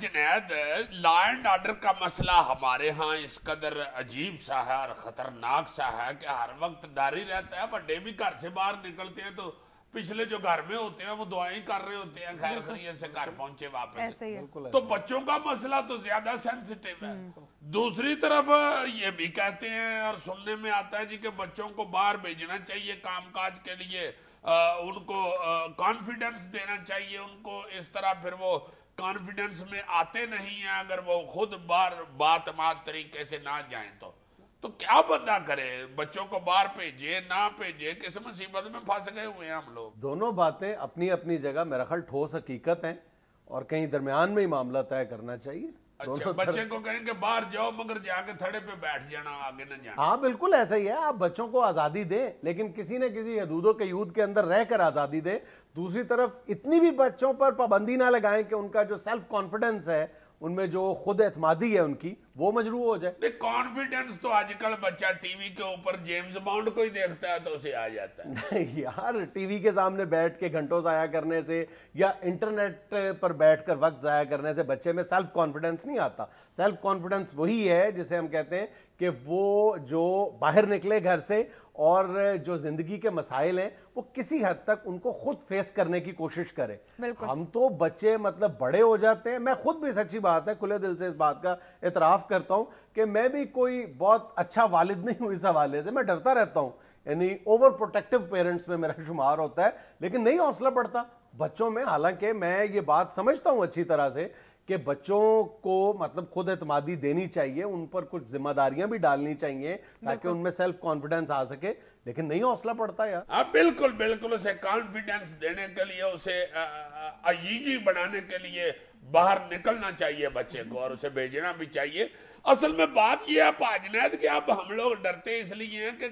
Junaid law and order کا مسئلہ ہمارے ہاں اس قدر عجیب سا ہے اور خطرناک سا ہے کہ ہر وقت ڈر ہی رہتا ہے. بڑے بھی گھر سے باہر نکلتے ہیں تو پچھلے جو گھر میں ہوتے ہیں وہ دعائیں کر رہے ہوتے ہیں خیر خیریت سے گھر پہنچے واپس. تو بچوں کا مسئلہ تو زیادہ سینسٹیو ہے. دوسری طرف یہ بھی کہتے ہیں اور سننے میں آتا ہے جی کہ بچوں کو باہر بھیجنا چاہیے کام کاج کے لیے, ان کو کانفیڈنس دینا چاہیے, ان کو اس طرح پھر وہ کانفیڈنس میں آتے نہیں ہیں اگر وہ خود باہر بات طریقے سے نہ جائیں. تو کیا بندہ کرے, بچوں کو باہر بھیجے نہ بھیجے, کس مصیبت میں پھنس گئے ہوئے ہیں ہم لوگ. دونوں باتیں اپنی اپنی جگہ میرا خیال ٹھوس حقیقت ہیں اور کہیں درمیان میں ہی معاملہ طے کرنا چاہیے. اچھا, بچے کو کہیں کہ باہر جاؤ مگر جا کے تھڑے پہ بیٹھ جانا, آگے نہ جانا. ہاں بالکل ایسا ہی ہے, آپ بچوں کو آزادی دیں لیکن کسی نہ کسی حدود و قیود کے اندر رہ کر آزادی دیں. دوسری طرف اتنی بھی بچوں پر پابندی نہ لگائیں کہ ان کا جو سیلف کانفیڈنس ہے, ان میں جو خود اعتمادی ہے ان کی, وہ مجروح ہو جائے. کانفیڈنس تو آج کل بچہ ٹی وی کے اوپر جیمز بانڈ کو ہی دیکھتا ہے تو اسے آ جاتا ہے. یار ٹی وی کے سامنے بیٹھ کے گھنٹوں ضائع کرنے سے یا انٹرنیٹ پر بیٹھ کر وقت ضائع کرنے سے بچے میں سیلف کانفیڈنس نہیں آتا. سیلف کانفیڈنس وہی ہے جسے ہم کہتے ہیں کہ وہ جو باہر نکلے گھر سے اور جو زندگی کے مسائل ہیں وہ کسی حد تک ان کو خود فیس کرنے کی کوشش کرے. ہم تو بچے مطلب بڑے ہو جاتے ہیں, میں خود بھی سچی بات ہے کھلے دل سے اس بات کا اعتراف کرتا ہوں کہ میں بھی کوئی بہت اچھا والد نہیں ہوں اس حوالے سے, میں ڈرتا رہتا ہوں, یعنی اوور پروٹیکٹیو پیرنٹس میں میرا شمار ہوتا ہے, لیکن نہیں حوصلہ پڑتا بچوں میں. حالانکہ میں یہ بات سمجھتا ہوں اچھی طرح سے کہ بچوں کو مطلب خود اعتمادی دینی چاہیے, ان پر کچھ ذمہ داریاں بھی ڈالنی چاہیے تاکہ ان میں سیلف کانفیڈنس آ سکے, لیکن نہیں حوصلہ پڑتا یار. ہاں بالکل بالکل, اسے کانفیڈنس دینے کے لیے, اسے ایجی بنانے کے لیے باہر نکلنا چاہیے بچے کو اور اسے بھیجنا بھی چاہیے. اصل میں بات یہ ہے پاجنید کہ اب ہم لوگ ڈرتے اس لیے ہیں کہ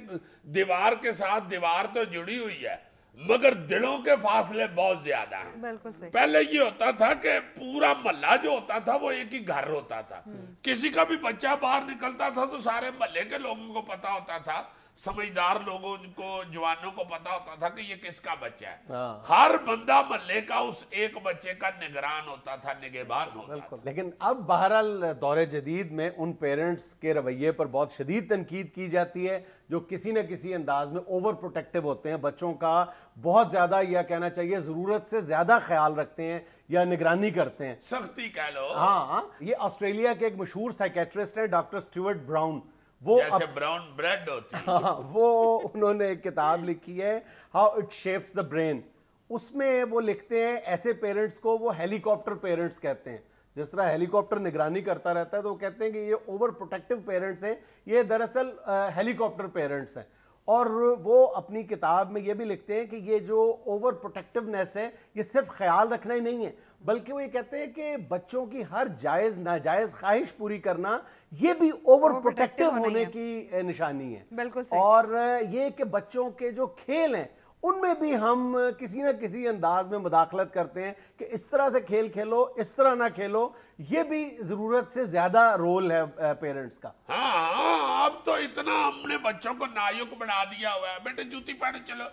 دیوار کے ساتھ دیوار تو جڑی ہوئی ہے مگر دلوں کے فاصلے بہت زیادہ ہیں. پہلے یہ ہوتا تھا کہ پورا محلہ جو ہوتا تھا وہ ایک ہی گھر ہوتا تھا, کسی کا بھی بچہ باہر نکلتا تھا تو سارے محلے کے لوگوں کو پتا ہوتا تھا, سمجھدار لوگوں کو, جوانوں کو پتا ہوتا تھا کہ یہ کس کا بچہ ہے. ہر بندہ محلے کا اس ایک بچے کا نگران ہوتا تھا, نگہبان ہوتا تھا. لیکن اب بہرحال دور جدید میں ان پیرنٹس کے رویے پر بہت شدید تنقید کی جاتی ہے جو کسی نہ کسی انداز میں اوور پروٹیکٹیو ہوتے ہیں, بچوں کا بہت زیادہ یا کہنا چاہیے ضرورت سے زیادہ خیال رکھتے ہیں یا نگرانی کرتے ہیں, سختی کہہ لو. ہاں, یہ آسٹریلیا کے ایک مشہور سائیکیٹرسٹ ہے ڈاکٹر سٹیورٹ براؤن, وہ جیسے براؤن بریڈ ہوتی ہے. وہ انہوں نے ایک کتاب لکھی ہے how it shapes the brain. اس میں وہ لکھتے ہیں ایسے پیرنٹس کو وہ ہیلی کاپٹر پیرنٹس کہتے ہیں. جس طرح ہیلی کاپٹر نگرانی کرتا رہتا ہے تو وہ کہتے ہیں کہ یہ اوور پروٹیکٹیو پیرنٹس ہیں, یہ دراصل ہیلی کاپٹر پیرنٹس ہیں. اور وہ اپنی کتاب میں یہ بھی لکھتے ہیں کہ یہ جو اوور پروٹیکٹیونیس ہے یہ صرف خیال رکھنا ہی نہیں ہے, بلکہ وہ یہ کہتے ہیں کہ بچوں کی ہر جائز ناجائز خواہش پوری کرنا یہ بھی اوور پروٹیکٹیو ہونے کی نشانی ہے. اور یہ کہ بچوں کے جو کھیل ہیں ان میں بھی ہم کسی نہ کسی انداز میں مداخلت کرتے ہیں کہ اس طرح سے کھیل کھیلو, اس طرح نہ کھیلو, یہ بھی ضرورت سے زیادہ رول ہے پیرنٹس کا. ہاں اب تو اتنا ہم نے بچوں کو نایک بنا دیا ہوا ہے, بیٹے جوتی پہنے چلو,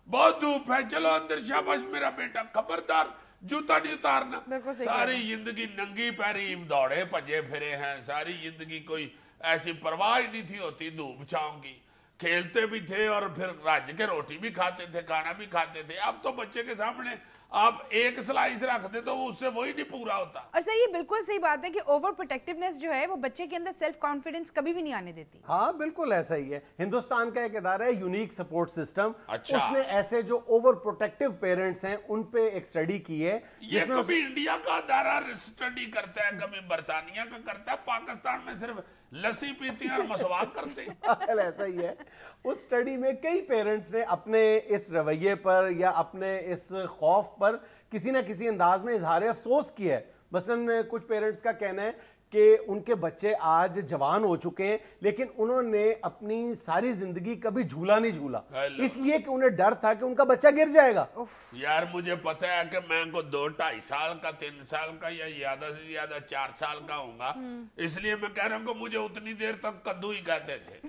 بہت دھوپ ہے, چلو اندر, شاباش میرا بیٹا, خبردار جوتا نہیں اتارنا. ساری زندگی ننگی پیری دوڑے بھجے پھرے ہیں, ساری زندگی کوئی ایسی پرواہ نہیں تھی ہوتی دھوپ چھاؤں کی, کھیلتے بھی تھے اور پھر رج کے روٹی بھی کھاتے تھے, کھانا بھی کھاتے تھے. اب تو بچے کے سامنے آپ ایک سلائس رکھ دے تو اس سے وہی نہیں پورا ہوتا. اور صحیح, بالکل صحیح بات ہے کہ اوور پروٹیکٹیونیس جو ہے وہ بچے کے اندر سیلف کانفیڈنس کبھی بھی نہیں آنے دیتی. ہاں بالکل ایسا ہی ہے. ہندوستان کا ایک ادارہ ہے یونیک سپورٹ سسٹم, اس نے ایسے جو اوور پروٹیکٹیو پیرنٹس ہیں ان پہ ایک اسٹڈی کی ہے. یہ کبھی انڈیا کا ادارہ اسٹڈی کرتا ہے, کبھی برطانیہ کا کرتا ہے, پاکستان میں صرف لسی پیتے ہیں اور مسواک کرتے ہیں. ایسا ہی ہے. اس اسٹڈی میں کئی پیرنٹس نے اپنے اس رویے پر یا اپنے اس خوف پر کسی نہ کسی انداز میں اظہار افسوس کیا ہے. مثلاً کچھ پیرنٹس کا کہنا ہے کہ ان کے بچے آج جوان ہو چکے ہیں لیکن انہوں نے اپنی ساری زندگی کبھی جھولا نہیں جھولا, اس لیے کہ انہیں ڈر تھا کہ ان کا بچہ گر جائے گا. یار مجھے پتا ہے کہ میں کو 2-2.5 سال کا, 3 سال کا یا زیادہ سے زیادہ 4 سال کا ہوں گا, اس لیے میں کہہ رہا ہوں کہ مجھے اتنی دیر تک کدو ہی کہتے تھے.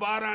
12